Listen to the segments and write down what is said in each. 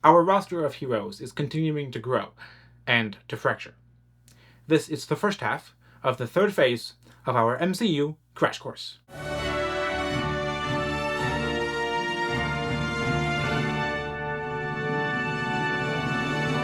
Our roster of heroes is continuing to grow and to fracture. This is the first half of the third phase of our MCU crash course.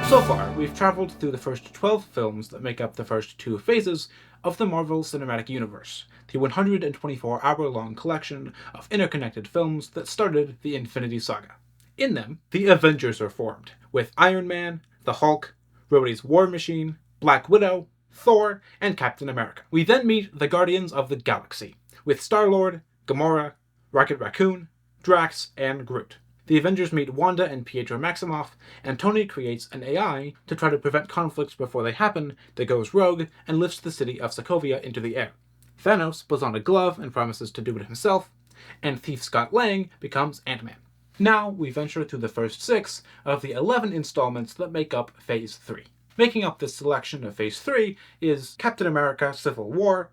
So far, we've traveled through the first 12 films that make up the first two phases of the Marvel Cinematic Universe, the 124-hour-long collection of interconnected films that started the Infinity Saga. In them, the Avengers are formed, with Iron Man, the Hulk, Rhodey's War Machine, Black Widow, Thor, and Captain America. We then meet the Guardians of the Galaxy, with Star-Lord, Gamora, Rocket Raccoon, Drax, and Groot. The Avengers meet Wanda and Pietro Maximoff, and Tony creates an AI to try to prevent conflicts before they happen that goes rogue and lifts the city of Sokovia into the air. Thanos puts on a glove and promises to do it himself, and thief Scott Lang becomes Ant-Man. Now we venture through the first 6 of the 11 installments that make up Phase 3. Making up this selection of Phase 3 is Captain America Civil War,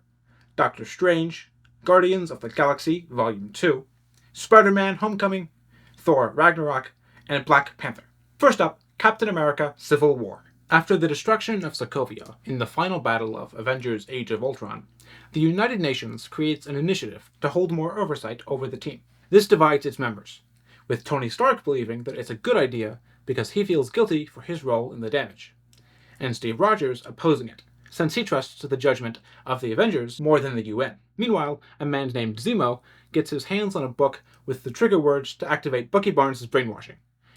Doctor Strange, Guardians of the Galaxy Volume 2, Spider-Man Homecoming, Thor Ragnarok, and Black Panther. First up, Captain America Civil War. After the destruction of Sokovia in the final battle of Avengers Age of Ultron, the United Nations creates an initiative to hold more oversight over the team. This divides its members, with Tony Stark believing that it's a good idea because he feels guilty for his role in the damage, and Steve Rogers opposing it, since he trusts the judgment of the Avengers more than the UN. Meanwhile, a man named Zemo gets his hands on a book with the trigger words to activate Bucky Barnes' brainwashing,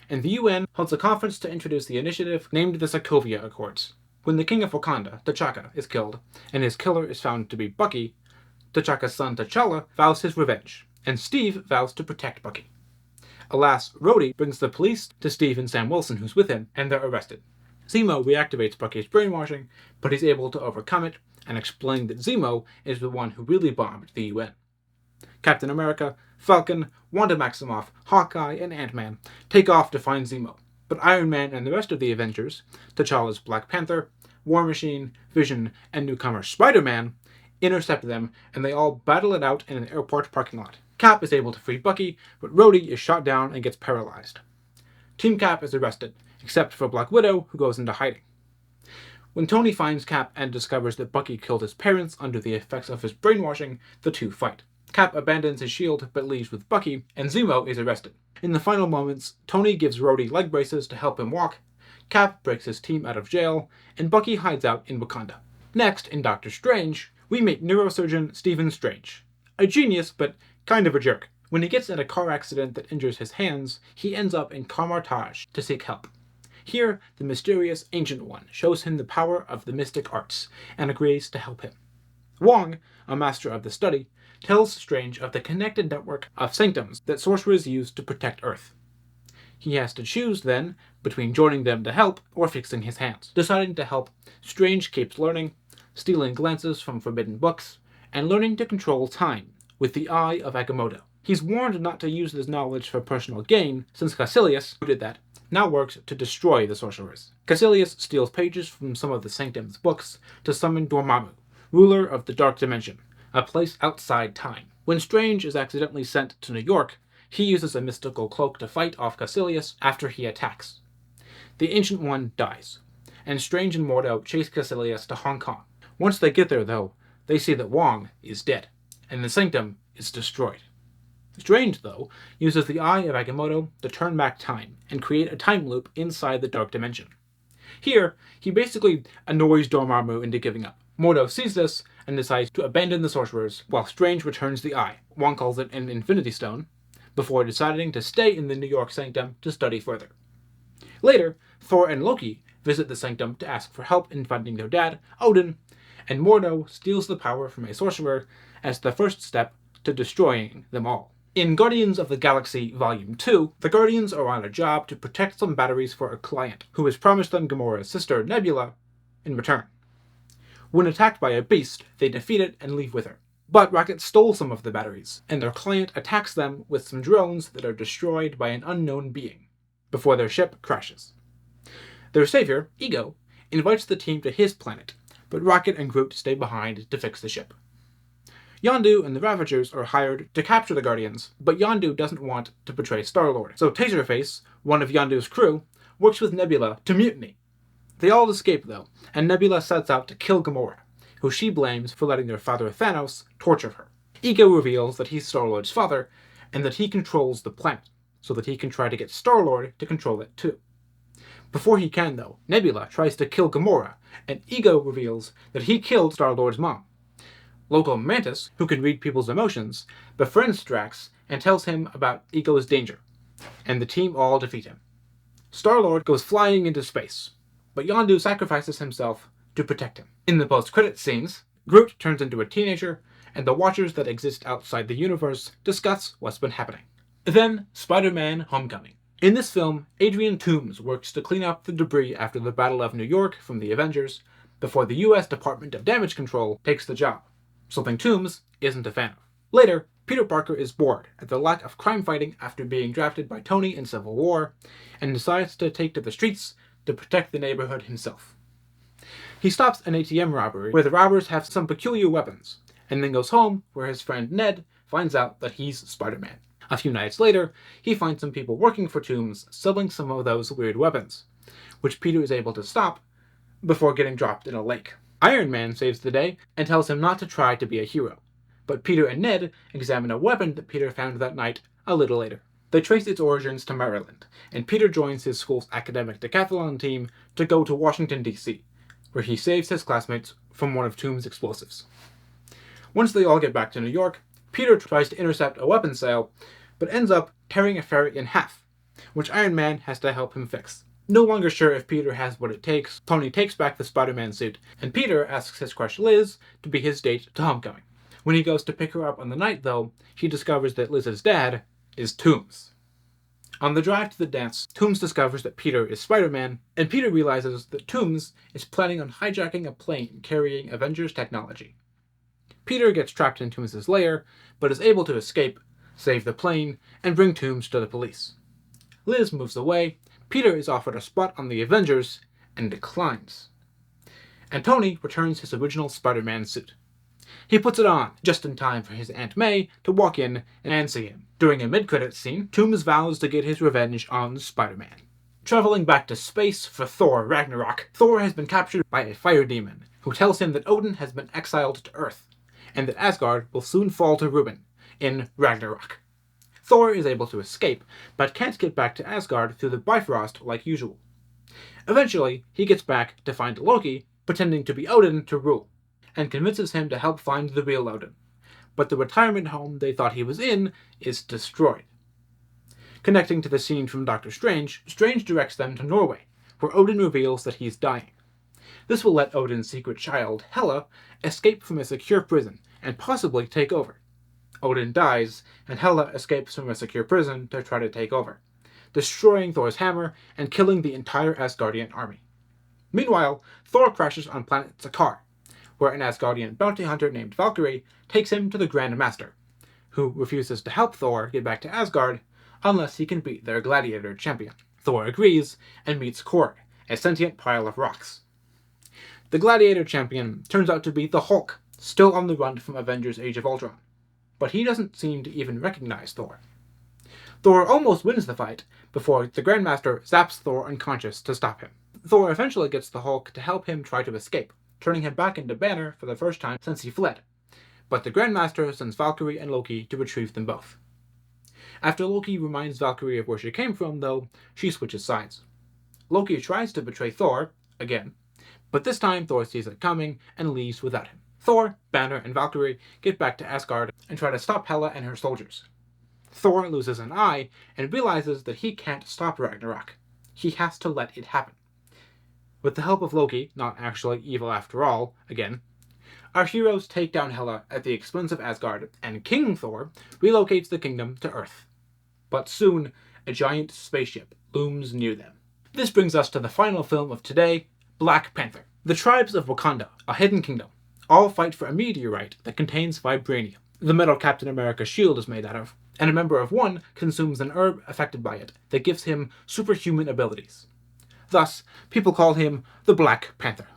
and the UN holds a conference to introduce the initiative named the Sokovia Accords. When the King of Wakanda, T'Chaka, is killed, and his killer is found to be Bucky, T'Chaka's son T'Challa vows his revenge, and Steve vows to protect Bucky. Alas, Rhodey brings the police to Steve and Sam Wilson, who's with him, and they're arrested. Zemo reactivates Bucky's brainwashing, but he's able to overcome it and explain that Zemo is the one who really bombed the UN. Captain America, Falcon, Wanda Maximoff, Hawkeye, and Ant-Man take off to find Zemo, but Iron Man and the rest of the Avengers, T'Challa's Black Panther, War Machine, Vision, and newcomer Spider-Man, intercept them, and they all battle it out in an airport parking lot. Cap is able to free Bucky, but Rhodey is shot down and gets paralyzed. Team Cap is arrested, except for Black Widow, who goes into hiding. When Tony finds Cap and discovers that Bucky killed his parents under the effects of his brainwashing, the two fight. Cap abandons his shield but leaves with Bucky, and Zemo is arrested. In the final moments, Tony gives Rhodey leg braces to help him walk, Cap breaks his team out of jail, and Bucky hides out in Wakanda. Next, in Doctor Strange, we meet neurosurgeon Stephen Strange. A genius, but kind of a jerk. When he gets in a car accident that injures his hands, he ends up in Kamar-Taj to seek help. Here, the mysterious Ancient One shows him the power of the mystic arts, and agrees to help him. Wong, a master of the study, tells Strange of the connected network of sanctums that sorcerers use to protect Earth. He has to choose, then, between joining them to help or fixing his hands. Deciding to help, Strange keeps learning, stealing glances from forbidden books, and learning to control time with the Eye of Agamotto. He's warned not to use this knowledge for personal gain, since Caecilius, who did that, now works to destroy the sorcerers. Caecilius steals pages from some of the Sanctum's books to summon Dormammu, ruler of the Dark Dimension, a place outside time. When Strange is accidentally sent to New York, he uses a mystical cloak to fight off Caecilius after he attacks. The Ancient One dies, and Strange and Mordo chase Caecilius to Hong Kong. Once they get there, though, they see that Wong is dead, and the Sanctum is destroyed. Strange, though, uses the Eye of Agamotto to turn back time and create a time loop inside the Dark Dimension. Here, he basically annoys Dormammu into giving up. Mordo sees this and decides to abandon the sorcerers, while Strange returns the Eye. Wong calls it an Infinity Stone, before deciding to stay in the New York Sanctum to study further. Later, Thor and Loki visit the Sanctum to ask for help in finding their dad, Odin, and Mordo steals the power from a sorcerer as the first step to destroying them all. In Guardians of the Galaxy Volume 2, the Guardians are on a job to protect some batteries for a client, who has promised them Gamora's sister, Nebula, in return. When attacked by a beast, they defeat it and leave with her. But Rocket stole some of the batteries, and their client attacks them with some drones that are destroyed by an unknown being, before their ship crashes. Their savior, Ego, invites the team to his planet, but Rocket and Groot stay behind to fix the ship. Yondu and the Ravagers are hired to capture the Guardians, but Yondu doesn't want to betray Star-Lord. So Taserface, one of Yondu's crew, works with Nebula to mutiny. They all escape though, and Nebula sets out to kill Gamora, who she blames for letting their father Thanos torture her. Ego reveals that he's Star-Lord's father, and that he controls the planet, so that he can try to get Star-Lord to control it too. Before he can though, Nebula tries to kill Gamora, and Ego reveals that he killed Star-Lord's mom. Local Mantis, who can read people's emotions, befriends Drax and tells him about Ego's danger, and the team all defeat him. Star-Lord goes flying into space, but Yondu sacrifices himself to protect him. In the post-credits scenes, Groot turns into a teenager, and the Watchers that exist outside the universe discuss what's been happening. Then, Spider-Man: Homecoming. In this film, Adrian Toomes works to clean up the debris after the Battle of New York from the Avengers, before the US Department of Damage Control takes the job, something Toomes isn't a fan of. Later, Peter Parker is bored at the lack of crime fighting after being drafted by Tony in Civil War, and decides to take to the streets to protect the neighborhood himself. He stops an ATM robbery where the robbers have some peculiar weapons, and then goes home where his friend Ned finds out that he's Spider-Man. A few nights later, he finds some people working for Toomes selling some of those weird weapons, which Peter is able to stop before getting dropped in a lake. Iron Man saves the day and tells him not to try to be a hero, but Peter and Ned examine a weapon that Peter found that night a little later. They trace its origins to Maryland, and Peter joins his school's academic decathlon team to go to Washington, D.C., where he saves his classmates from one of Toomes' explosives. Once they all get back to New York, Peter tries to intercept a weapons sale, but ends up tearing a ferry in half, which Iron Man has to help him fix. No longer sure if Peter has what it takes, Tony takes back the Spider-Man suit, and Peter asks his crush Liz to be his date to Homecoming. When he goes to pick her up on the night, though, he discovers that Liz's dad is Toomes. On the drive to the dance, Toomes discovers that Peter is Spider-Man, and Peter realizes that Toomes is planning on hijacking a plane carrying Avengers technology. Peter gets trapped in Toomes' lair, but is able to escape, save the plane, and bring Toomes to the police. Liz moves away, Peter is offered a spot on the Avengers, and declines. And Tony returns his original Spider-Man suit. He puts it on, just in time for his Aunt May to walk in and see him. During a mid-credits scene, Toomes vows to get his revenge on Spider-Man. Traveling back to space for Thor Ragnarok, Thor has been captured by a fire demon, who tells him that Odin has been exiled to Earth, and that Asgard will soon fall to ruin in Ragnarok. Thor is able to escape, but can't get back to Asgard through the Bifrost like usual. Eventually, he gets back to find Loki, pretending to be Odin to rule, and convinces him to help find the real Odin. But the retirement home they thought he was in is destroyed. Connecting to the scene from Doctor Strange, Strange directs them to Norway, where Odin reveals that he's dying. This will let Odin's secret child, Hela, escape from a secure prison and possibly take over. Odin dies, and Hela escapes from a secure prison to try to take over, destroying Thor's hammer and killing the entire Asgardian army. Meanwhile, Thor crashes on planet Sakaar, where an Asgardian bounty hunter named Valkyrie takes him to the Grand Master, who refuses to help Thor get back to Asgard unless he can beat their gladiator champion. Thor agrees and meets Korg, a sentient pile of rocks. The gladiator champion turns out to be the Hulk, still on the run from Avengers: Age of Ultron, but he doesn't seem to even recognize Thor. Thor almost wins the fight before the Grandmaster zaps Thor unconscious to stop him. Thor eventually gets the Hulk to help him try to escape, turning him back into Banner for the first time since he fled, but the Grandmaster sends Valkyrie and Loki to retrieve them both. After Loki reminds Valkyrie of where she came from, though, she switches sides. Loki tries to betray Thor, again, but this time Thor sees it coming and leaves without him. Thor, Banner, and Valkyrie get back to Asgard and try to stop Hela and her soldiers. Thor loses an eye and realizes that he can't stop Ragnarok. He has to let it happen. With the help of Loki, not actually evil after all, again, our heroes take down Hela at the expense of Asgard, and King Thor relocates the kingdom to Earth. But soon, a giant spaceship looms near them. This brings us to the final film of today, Black Panther. The tribes of Wakanda, a hidden kingdom, all fight for a meteorite that contains vibranium, the metal Captain America's shield is made out of, and a member of one consumes an herb affected by it that gives him superhuman abilities. Thus, people call him the Black Panther.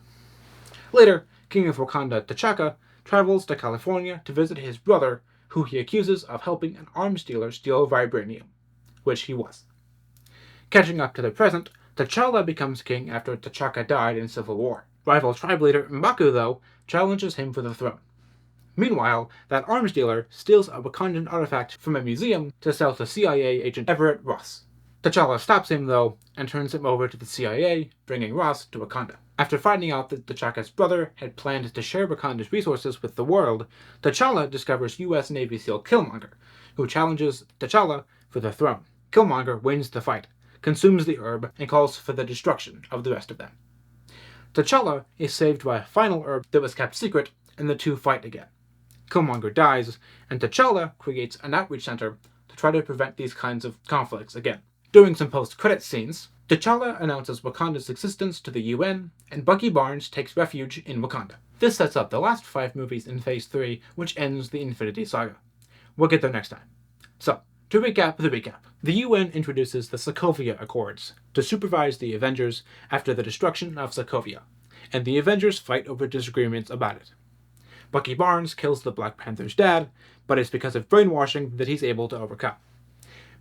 Later, King of Wakanda, T'Chaka, travels to California to visit his brother, who he accuses of helping an arms dealer steal vibranium, which he was. Catching up to the present, T'Challa becomes king after T'Chaka died in civil war. Rival tribe leader M'Baku, though, challenges him for the throne. Meanwhile, that arms dealer steals a Wakandan artifact from a museum to sell to CIA agent Everett Ross. T'Challa stops him, though, and turns him over to the CIA, bringing Ross to Wakanda. After finding out that T'Chaka's brother had planned to share Wakanda's resources with the world, T'Challa discovers US Navy SEAL Killmonger, who challenges T'Challa for the throne. Killmonger wins the fight, consumes the herb, and calls for the destruction of the rest of them. T'Challa is saved by a final herb that was kept secret, and the two fight again. Killmonger dies, and T'Challa creates an outreach center to try to prevent these kinds of conflicts again. During some post-credits scenes, T'Challa announces Wakanda's existence to the UN, and Bucky Barnes takes refuge in Wakanda. This sets up the last 5 movies in Phase 3, which ends the Infinity Saga. We'll get there next time. So, to recap the recap, the UN introduces the Sokovia Accords to supervise the Avengers after the destruction of Sokovia, and the Avengers fight over disagreements about it. Bucky Barnes kills the Black Panther's dad, but it's because of brainwashing that he's able to overcome.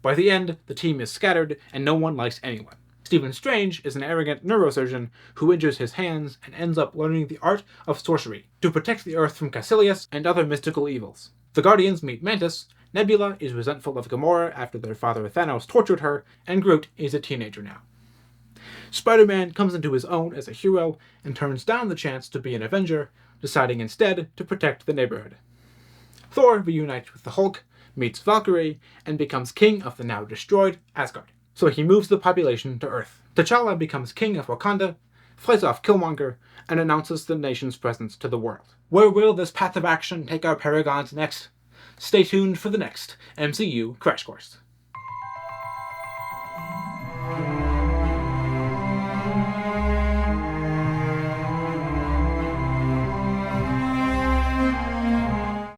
By the end, the team is scattered and no one likes anyone. Stephen Strange is an arrogant neurosurgeon who injures his hands and ends up learning the art of sorcery to protect the Earth from Caecilius and other mystical evils. The Guardians meet Mantis, Nebula is resentful of Gamora after their father Thanos tortured her, and Groot is a teenager now. Spider-Man comes into his own as a hero and turns down the chance to be an Avenger, deciding instead to protect the neighborhood. Thor reunites with the Hulk, meets Valkyrie, and becomes king of the now destroyed Asgard. So he moves the population to Earth. T'Challa becomes king of Wakanda, fights off Killmonger, and announces the nation's presence to the world. Where will this path of action take our paragons next? Stay tuned for the next MCU Crash Course.